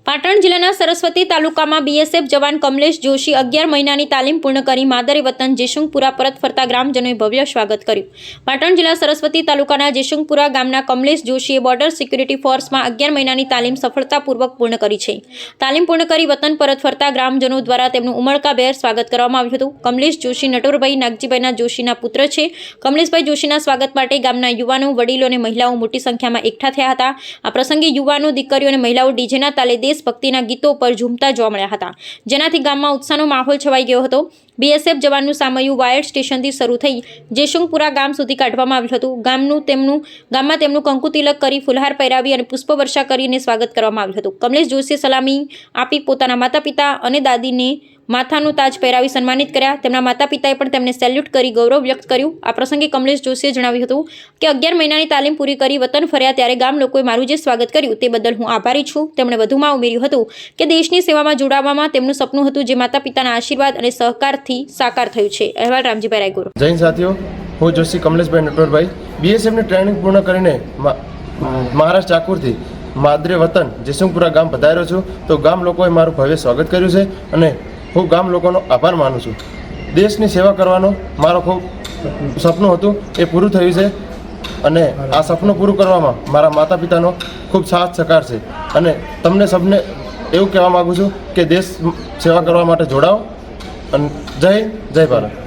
પાટણ જિલ્લાના સરસ્વતી તાલુકામાં બીએસએફ જવાન કમલેશ જોશી 11 મહિનાની તાલીમ પૂર્ણ કરી માદરે વતન જેશુંગપુરા પરત ફરતા ગ્રામજનોએ ભવ્ય સ્વાગત કર્યું। પાટણ જિલ્લા સરસ્વતી તાલુકાના જેશુંગપુરા ગામના કમલેશ જોશીએ બોર્ડર સિક્યુરિટી ફોર્સમાં 11 મહિનાની તાલીમ સફળતાપૂર્વક પૂર્ણ કરી છે। તાલીમ પૂર્ણ કરી વતન પરત ફરતા ગ્રામજનો દ્વારા તેમનું ઉમળકાભેર સ્વાગત કરવામાં આવ્યું હતું। કમલેશ જોશી નટવરભાઈ નાગજીભાઈના જોશીના પુત્ર છે। કમલેશભાઈ જોશીના સ્વાગત માટે ગામના યુવાનો, વડીલો અને મહિલાઓ મોટી સંખ્યામાં એકઠા થયા હતા। આ પ્રસંગે યુવાનો, દીકરીઓ અને મહિલાઓ ડીજેના તાલે દેશભક્તિના ગીતો પર ઝૂમતા જોવા મળ્યા હતા, જેનાથી ગામમાં ઉત્સાહનો માહોલ છવાઈ ગયો હતો। બીએસએફ જવાનનું સામયું વાયડ સ્ટેશનથી શરૂ થઈ જેશુંગપુરા ગામ સુધી કાઢવામાં આવ્યું હતું। ગામમાં તેમનું કંકુ તિલક કરી, ફુલહાર પહેરાવી અને પુષ્પવર્ષા કરીને સ્વાગત કરવામાં આવ્યું હતું। કમલેશ જોશીએ સલામી આપી પોતાના માતા-પિતા અને દાદીને માથાનું તાજ પહેરાવી સન્માનિત કર્યા। તેમના માતા-પિતાએ પણ તેમને સેલ્યુટ કરી ગૌરવ વ્યક્ત કર્યું। આ પ્રસંગે કમલેશ જોશીએ જણાવ્યું હતું કે 11 મહિનાની તાલીમ પૂરી કરી વતન ફર્યા ત્યારે ગામ લોકોએ મારું જે સ્વાગત કર્યું તે બદલ હું આભારી છું। તેમણે વધુમાં ઉમેર્યું હતું કે દેશની સેવામાં જોડાવામાં તેમનું સપનું હતું, જે માતા-પિતાના આશીર્વાદ અને સહકારથી સાકાર થયું છે। અહેવાલ રામજીભાઈ રાયગુર। જય હિન્દ સાથીઓ, હું જોશી કમલેશભાઈ નટવરભાઈ બીએસએફની ટ્રેનિંગ પૂર્ણ કરીને મહારાષ્ટ્ર ચાકુરથી માદરે વતન જેશુંગપુરા ગામ પધાર્યો છું। તો ગામ લોકોએ મારું ભવ્ય સ્વાગત કર્યું છે અને હું ગામ લોકોનો આભાર માનું છું। દેશની સેવા કરવાનો મારો ખૂબ સપનું હતું, એ પૂરું થયું છે અને આ સપનું પૂરું કરવામાં મારા માતા પિતાનો ખૂબ સાથ સહકાર છે અને તમને સૌને એવું કહેવા માગું છું કે દેશ સેવા કરવા માટે જોડાઓ અને જય હિન્દ, જય ભારત।